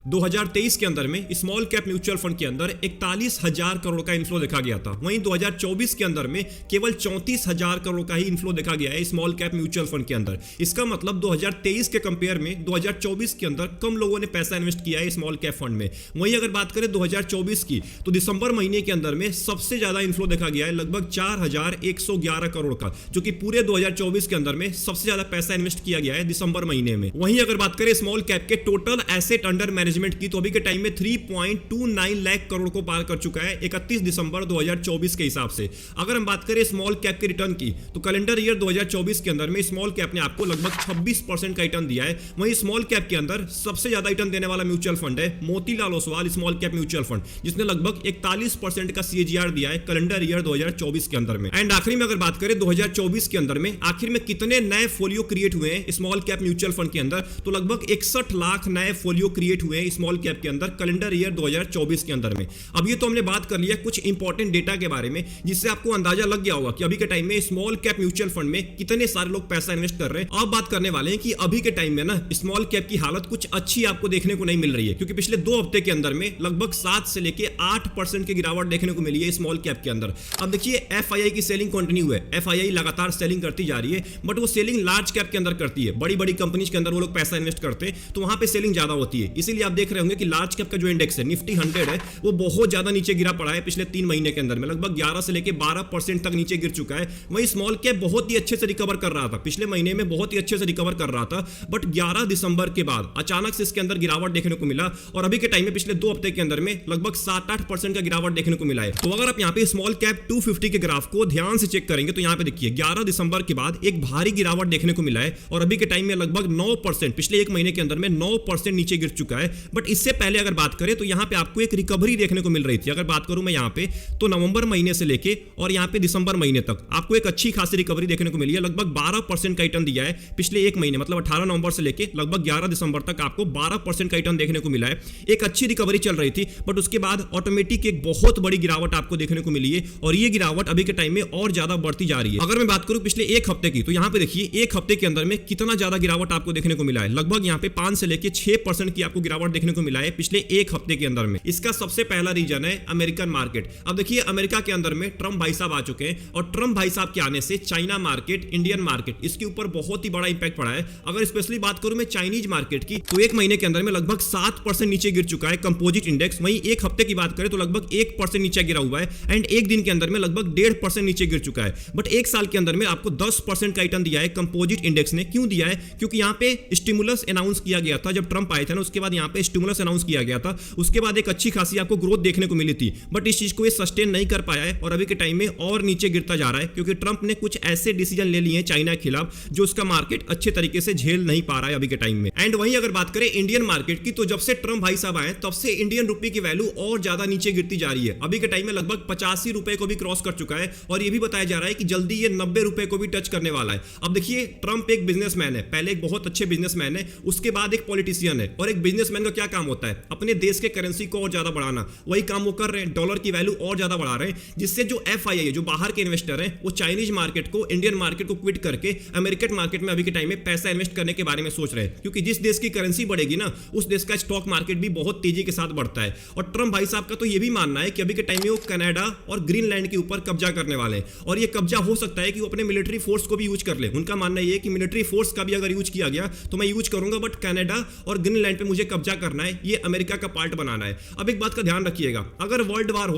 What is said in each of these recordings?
2023 के अंदर में स्मॉल कैप म्यूचुअल फंड के अंदर 41,000 करोड़ का इन्फ्लो देखा गया था। वहीं 2024 के अंदर में केवल 34,000 करोड़ का ही इन्फ्लो देखा गया है स्मॉल कैप म्यूचुअल फंड के अंदर। इसका मतलब 2023 के कंपेयर में 2024 के अंदर कम लोगों ने पैसा इन्वेस्ट किया है स्मॉल कैप फंड में। वहीं अगर बात करें 2024 की, तो दिसंबर महीने के अंदर में सबसे ज्यादा इन्फ्लो देखा गया है लगभग 4,111 करोड़ का, जो कि पूरे 2024 के अंदर में सबसे ज्यादा पैसा इन्वेस्ट किया गया है दिसंबर महीने में। वहीं अगर बात करें स्मॉल कैप के टोटल एसेट अंडर मैनेजमेंट की, तो अभी के टाइम में 3.29 लाख करोड़ को पार कर चुका है 31 दिसंबर 2024 के हिसाब से। अगर हम बात करें स्मॉल कैप के रिटर्न की, तो कैलेंडर ईयर 2024 के अंदर में स्मॉल कैप ने आपको लगभग 26% का रिटर्न दिया है। वहीं स्मॉल कैप के अंदर सबसे ज्यादा रिटर्न देने वाला म्यूचुअल फंड है Motilal Oswal small cap mutual fund, जिसने लगभग 41% का CAGR दिया है कैलेंडर ईयर 2024 के अंदर में। एंड आखिरी में अगर बात करें 2024 के अंदर में आखिर में कितने नए फोलियो क्रिएट हुए हैं स्मॉल कैप म्यूचुअल फंड के अंदर, तो लगभग 61 लाख नए फोलियो क्रिएट हुए हैं स्मॉल कैप के अंदर कैलेंडर ईयर 2024 के अंदर में। अब ये तो हमने बात कर लिया कुछ इंपॉर्टेंट डेटा के बारे में, जिससे आपको अंदाजा लग गया होगा कि अभी के टाइम में स्मॉल कैप म्यूचुअल फंड में कितने सारे लोग पैसा इन्वेस्ट कर रहे हैं। अब बात करने वाले हैं कि अभी के टाइम में ना स्मॉल कैप की हालत कुछ अच्छी आपको देखने को नहीं मिल रही है, क्योंकि पिछले 2 हफ्ते के अंदर में लगभग 7 से लेके 8% की गिरावट देखने को मिली है स्मॉल कैप के अंदर। अब देखिए FII की सेलिंग कंटिन्यू है, FII लगातार सेलिंग करती जा रही है, बट वो सेलिंग लार्ज कैप के अंदर करती है, बड़ी बड़ी कंपनीज के अंदर वो लोग पैसा इन्वेस्ट करते हैं, तो वहां पे सेलिंग ज्यादा होती है। इसीलिए आप देख रहे होंगे कि लार्ज कैप का जो इंडेक्स है निफ्टी 100 है, वो बहुत ज्यादा नीचे गिरा पड़ा है पिछले 3 महीने के अंदर में, लगभग 11 से लेके 12% तक नीचे गिर चुका है। वहीं स्मॉल कैप बहुत ही अच्छे से रिकवर कर रहा था, पिछले महीने में बहुत ही अच्छे से रिकवर कर रहा था, बट 11 दिसंबर के बाद अचानक से इसके अंदर गिरावट देखने को मिला और अभी के टाइम में पिछले 2 हफ्ते के अंदर में लगभग 7-8% का गिरावट देखने को मिला है। तो अगर आप यहाँ पे स्मॉल कैप 250 के ग्राफ को ध्यान से चेक करेंगे, तो यहाँ पे देखिए 11 दिसंबर के बाद एक भारी गिरावट देखने को मिला है और अभी के टाइम में लगभग 9%, पिछले 1 महीने के अंदर में 9% नीचे गिर चुका है। बट इससे पहले अगर बात करें तो यहाँ पे आपको एक रिकवरी देखने को मिल रही थी। अगर बात करूं मैं यहाँ पे, तो नवंबर महीने से लेके और यहाँ पे दिसंबर महीने तक आपको एक अच्छी खासी रिकवरी देखने को मिली है। लगभग 12% का रिटर्न दिया है पिछले 1 महीने, मतलब 18 नवंबर से लेके लगभग 11 दिसंबर तक आपको 12% का रिटर्न देखने को मिला है। एक अच्छी रिकवरी चल रही थी, बट उसके बाद ऑटोमेटिक एक बहुत बड़ी गिरावट आपको देखने को मिली है और ये गिरावट अभी के टाइम में और ज्यादा बढ़ती जा रही है। अगर मैं बात करूं पिछले 1 हफ्ते की, तो यहाँ पे देखिए 1 हफ्ते के अंदर में कितना ज्यादा गिरावट आपको देखने को मिला है। लगभग यहाँ पे 5 से लेके 6% की आपको गिरावट देखने को मिला है पिछले 1 हफ्ते के अंदर में। इसका सबसे पहला रीजन है अमेरिकन मार्केट। अब देखिए अमेरिका के अंदर में ट्रम्प भाई साहब आ चुके हैं और ट्रम्प भाई साहब के आने से चाइना मार्केट, इंडियन मार्केट, इसके ऊपर बहुत ही बड़ा इंपैक्ट पड़ा है। अगर स्पेशली बात करूं मैं चाइनीज मार्केट की, तो 1 महीने के अंदर में लगभग 7% नीचे गिर चुका है कंपोजिट इंडेक्स। वहीं 1 हफ्ते की बात करें तो लगभग 1% नीचे गिरा हुआ है एंड 1 दिन के अंदर में लगभग 1.5% नीचे गिर चुका है। बट 1 साल के अंदर में आपको 10% का रिटर्न दिया है कंपोजिट इंडेक्स ने। क्यों दिया है? क्योंकि यहाँ पे स्टिमुलस अनाउंस किया गया था जब ट्रम्प आए थे ना, उसके बाद यहाँ पे स्टिमुलस अनाउंस किया गया था, उसके बाद एक अच्छी खासी आपको ग्रोथ देखने को मिली थी, बट इस चीज को ये सस्टेन नहीं कर पाया है और अभी के टाइम में और नीचे गिरता जा रहा है, क्योंकि ट्रम्प ने कुछ ऐसे डिसीजन ले लिए हैं चाइना के खिलाफ जो उसका मार्केट अच्छे तरीके से झेल नहीं पा रहा है अभी के टाइम में। एंड वहीं अगर बात करें इंडियन मार्केट की, तो जब से ट्रम्प भाई साहब आए तब से इंडियन रुपये की वैल्यू और ज्यादा नीचे गिरती जा रही है। अभी के टाइम में लगभग 85 रुपए को भी क्रॉस कर चुका है और यह भी बताया जा रहा है कि जल्दी ये 90 रुपए को भी टच करने वाला है। अब देखिए ट्रम्प एक बिजनेसमैन है, पहले एक बहुत अच्छे बिजनेसमैन है, उसके बाद एक पॉलिटिशियन है, और एक बिजनेसमैन का क्या काम होता है? अपने देश के करेंसी को और ज्यादा बढ़ाना। वही काम वो कर रहे हैं, डॉलर की वैल्यू और ज्यादा बढ़ा रहे हैं, जिससे जो FII है, जो बाहर के इन्वेस्टर हैं, वो चाइनीज मार्केट को, इंडियन मार्केट को क्विट करके अमेरिकन मार्केट में अभी के टाइम में पैसा इन्वेस्ट करने के बारे में सोच रहे हैं, क्योंकि जिस देश की करेंसी बढ़ेगी ना, उस देश का स्टॉक मार्केट भी बहुत तेजी के साथ बढ़ता है। और ट्रम्प भाई साहब का तो ये भी मानना है कि अभी के टाइम में वो कनाडा और ग्रीनलैंड के ऊपर कब्जा करने वाले हैं, और ये कब्जा हो सकता है कि वो अपने मिलिट्री फोर्स को भी यूज कर ले। उनका मानना ये है कि मिलिट्री फोर्स का भी अगर यूज किया गया तो मैं यूज करूंगा, बट कनाडा और ग्रीनलैंड पे मुझे कब्जा करना है, ये अमेरिका का पार्ट बनाना है। अब एक बात का ध्यान रखिएगा, अगर वर्ल्ड वार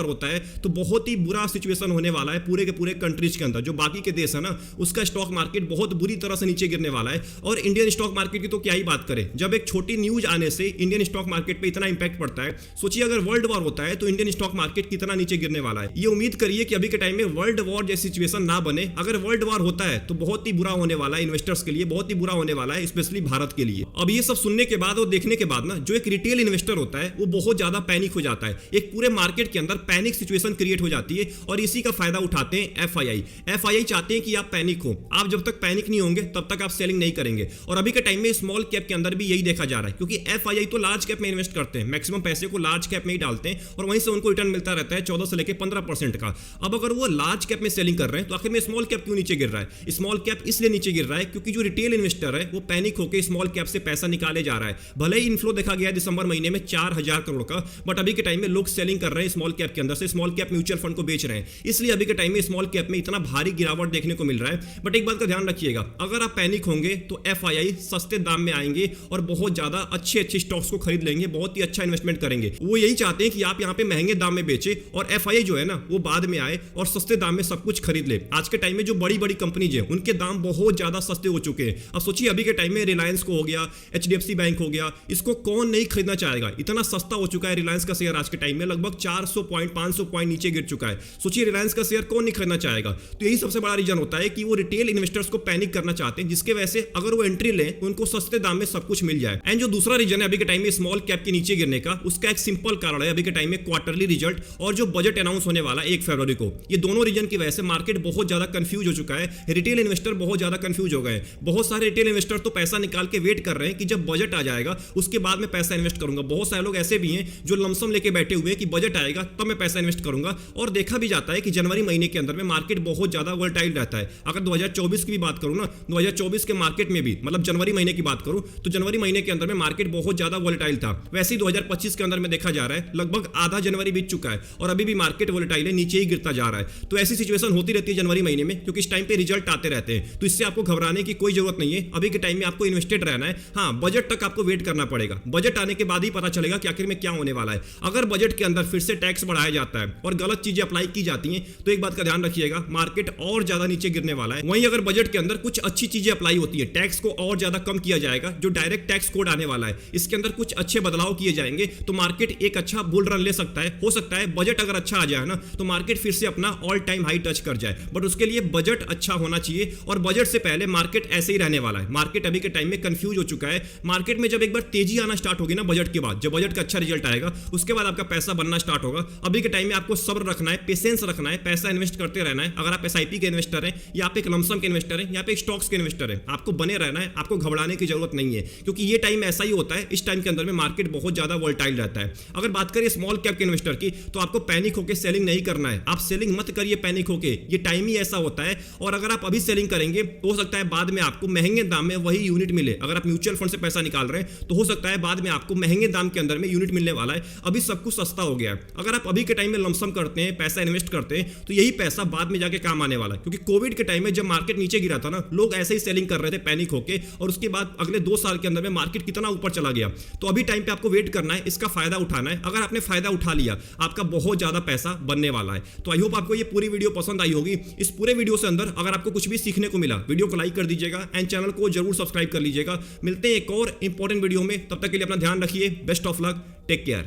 होता है तो बहुत ही बुरा सिचुएशन होने वाला है पूरे के पूरे कंट्रीज के अंदर। जो बाकी के देश है ना, उसका स्टॉक मार्केट बहुत बुरी तरह से नीचे गिरने वाला है, और इंडियन स्टॉक मार्केट की तो क्या ही बात करें। जब एक छोटी न्यूज आने से इंडियन स्टॉक मार्केट पे इतना इंपैक्ट पड़ता है, सोचिए अगर वर्ल्ड वॉर होता है तो इंडियन स्टॉक मार्केट कितना नीचे गिरने वाला है। ये उम्मीद करिए कि अभी के टाइम में वर्ल्ड वॉर जैसी सिचुएशन ना बने। अगर वर्ल्ड वॉर होता है तो बहुत ही बुरा होने वाला है इन्वेस्टर्स के लिए, बहुत ही बुरा होने वाला है स्पेशली भारत के लिए। अब ये सब सुनने के बाद और देखने के बाद ना, जो एक रिटेल इन्वेस्टर होता है वो बहुत ज्यादा पैनिक हो जाता है, एक पूरे मार्केट के अंदर पैनिक सिचुएशन क्रिएट हो जाती है, और इसी का फायदा उठाते हैं FII चाहते हैं कि आप पैनिक हो। आप जब तक पैनिक नहीं होंगे तब तक आप सेलिंग नहीं करेंगे, और अभी के टाइम में स्मॉल कैप के अंदर भी यही देखा जा रहा है, क्योंकि FII तो लार्ज कैप में इन्वेस्ट करते हैं, मैक्सिमम पैसे को लार्ज कैप में ही डालते हैं, और वहीं से उनको रिटर्न मिलता रहता है 14 से लेकर 15% का। अब अगर वो लार्ज कैप में सेलिंग कर रहे हैं तो आखिर में स्मॉल कैप क्यों नीचे गिर रहा है? स्मॉल कैप इसलिए नीचे गिर रहा है क्योंकि जो रिटेल इन्वेस्टर है वो पैनिक होकर स्मॉल कैप से पैसा निकाले जा रहा रहा है। भले ही इनफ्लो देखा गया दिसंबर महीने में 4000 करोड़ का, बट अभी के टाइम में लोग सेलिंग कर रहे हैं स्मॉल कैप के अंदर से, स्मॉल कैप म्यूचुअल फंड को बेच रहे हैं, इसलिए अभी के टाइम में स्मॉल कैप में इतना भारी गिरावट देखने को मिल रहा है। बट एक बात का ध्यान रखिएगा, अगर आप पैनिक होंगे तो एफआईआई सस्ते दाम में आएंगे और बहुत ज्यादा अच्छे अच्छे स्टॉक्स को खरीद लेंगे, बहुत ही अच्छा इन्वेस्टमेंट करेंगे। वो यही चाहते हैं कि आप यहाँ पे महंगे दाम में बेचे और एफआईआई जो है ना वो बाद में आए और सस्ते दाम में सब कुछ खरीद ले। आज के टाइम में जो बड़ी बड़ी कंपनीज है उनके दाम बहुत ज्यादा सस्ते हो चुके हैं। अब सोचिए अभी के टाइम में रिलायंस को हो गया, एचडीएफसी बैंक हो गया, इसको कौन नहीं खरीदना चाहेगा, इतना सस्ता हो चुका है रिलायंस का शेयर। आज के टाइम में लगभग 400 पॉइंट 500 पॉइंट नीचे गिर चुका है। सोचिए रिलायंस का शेयर कौन नहीं खरीदना चाहेगा। तो यही सबसे बड़ा रीजन होता है कि वो रिटेल इन्वेस्टर्स को पैनिक करना चाहते हैं, जिसके वजह से अगर वो एंट्री लें उनको सस्ते दाम में सब कुछ मिल जाए। एंड जो दूसरा रीजन है अभी के टाइम में स्मॉल कैप के नीचे गिरने का, उसका एक सिंपल कारण है अभी के टाइम में क्वार्टरली रिजल्ट और जो बजट अनाउंस होने वाला है 1 फरवरी को। ये दोनों रीजन की वजह से मार्केट बहुत ज्यादा कंफ्यूज हो चुका है, रिटेल इन्वेस्टर बहुत ज्यादा कंफ्यूज हो गए। बहुत सारे रिटेल इन्वेस्टर तो पैसा निकाल के वेट कर रहे हैं कि जब बजट आ जाएगा उसके बाद मैं पैसा इन्वेस्ट करूंगा। बहुत सारे लोग ऐसे भी हैं जो लमसम लेके बैठे हुए हैं कि बजट आएगा तब मैं पैसा इन्वेस्ट करूंगा। और देखा भी जाता है कि जनवरी महीने के अंदर में मार्केट बहुत ज्यादा वोलेटाइल रहता है। अगर 2024 की भी बात करूं ना, 2024 के मार्केट में भी, मतलब जनवरी महीने की बात करूं तो जनवरी महीने के अंदर में मार्केट बहुत ज्यादा वोलेटाइल था। वैसे ही 2025 के अंदर में देखा जा रहा है लगभग आधा जनवरी बीत चुका है और अभी भी मार्केट वोलेटाइल है, नीचे ही गिरता जा रहा है। तो ऐसी सिचुएशन होती रहती है जनवरी महीने में, क्योंकि इस टाइम पे रिजल्ट आते रहते हैं। तो इससे आपको घबराने की कोई जरूरत नहीं है। अभी के टाइम में आपको इन्वेस्टेड रहना है। हाँ, बजट तक आपको वेट करना पड़ेगा, बजट आने के बाद ही पता चलेगा कि आखिर में क्या होने वाला है। अगर बजट के अंदर फिर से टैक्स बढ़ाया जाता है और गलत चीजें अप्लाई की जाती हैं तो एक बात का ध्यान रखिएगा, मार्केट और ज्यादा नीचे गिरने वाला है। वहीं अगर बजट के अंदर कुछ अच्छी चीजें अप्लाई होती है, टैक्स को और ज्यादा कम किया जाएगा, जो डायरेक्ट टैक्स कोड आने वाला है इसके अंदर कुछ अच्छे बदलाव किए जाएंगे, तो मार्केट एक अच्छा बुल रन ले सकता है। हो सकता है बजट अगर अच्छा आ जाए ना तो मार्केट फिर से अपना ऑल टाइम हाई टच कर जाए, बट उसके लिए बजट अच्छा होना चाहिए और बजट से पहले मार्केट ऐसे ही रहने वाला है। मार्केट अभी के टाइम में कंफ्यूज हो चुका है। मार्केट में जब एक बार तेजी आना स्टार्ट होगी ना बजट के बाद, जब बजट का अच्छा रिजल्ट आएगा उसके बाद आपका पैसा बनना स्टार्ट होगा। अभी के टाइम में आपको सब्र रखना है, पेशेंस रखना है, पैसा इन्वेस्ट करते रहना है। अगर आप एसआईपी के इन्वेस्टर हैं या आप एक लमसम के इन्वेस्टर हैं या आप एक स्टॉक्स के इन्वेस्टर हैं, आपको बने रहना है, आपको घबराने की जरूरत नहीं है, क्योंकि ये टाइम ऐसा ही होता है। इस टाइम के अंदर में मार्केट बहुत ज्यादा वोलेटाइल रहता है। अगर बात करें स्मॉल कैप के इन्वेस्टर की, तो आपको पैनिक होकर सेलिंग नहीं करना है। आप सेलिंग मत करिए पैनिक होके, ये टाइम ही ऐसा होता है। और अगर आप अभी सेलिंग करेंगे तो हो सकता है बाद में आपको महंगे दाम में वही यूनिट मिले। अगर आप म्यूचुअल फंड से पैसा निकाल रहे हैं तो हो सकता है बाद में आपको महंगे दाम के अंदर में यूनिट मिलने वाला है। अभी सब कुछ सस्ता हो गया है। अगर आप अभी के टाइम में लमसम करते हैं, पैसा इन्वेस्ट करते हैं, तो यही पैसा बाद में जाके काम आने वाला है। क्योंकि कोविड के टाइम में जब मार्केट नीचे गिरा था ना, लोग ऐसे ही सेलिंग कर रहे थे पैनिक होके, और उसके बाद अगले 2 साल के अंदर में मार्केट कितना ऊपर चला गया। तो अभी टाइम पे आपको वेट करना है, इसका फायदा उठाना है। अगर आपने फायदा उठा लिया, आपका बहुत ज्यादा पैसा बनने वाला है। तो आई होप आपको ये पूरी वीडियो पसंद आई होगी। इस पूरे वीडियो से अंदर अगर आपको कुछ भी सीखने को मिला, वीडियो को लाइक कर दीजिएगा एंड चैनल को जरूर सब्सक्राइब कर लीजिएगा। मिलते हैं एक और इंपॉर्टेंट वीडियो में, तब तक के लिए अपना ध्यान रखिए। Best of luck, take care.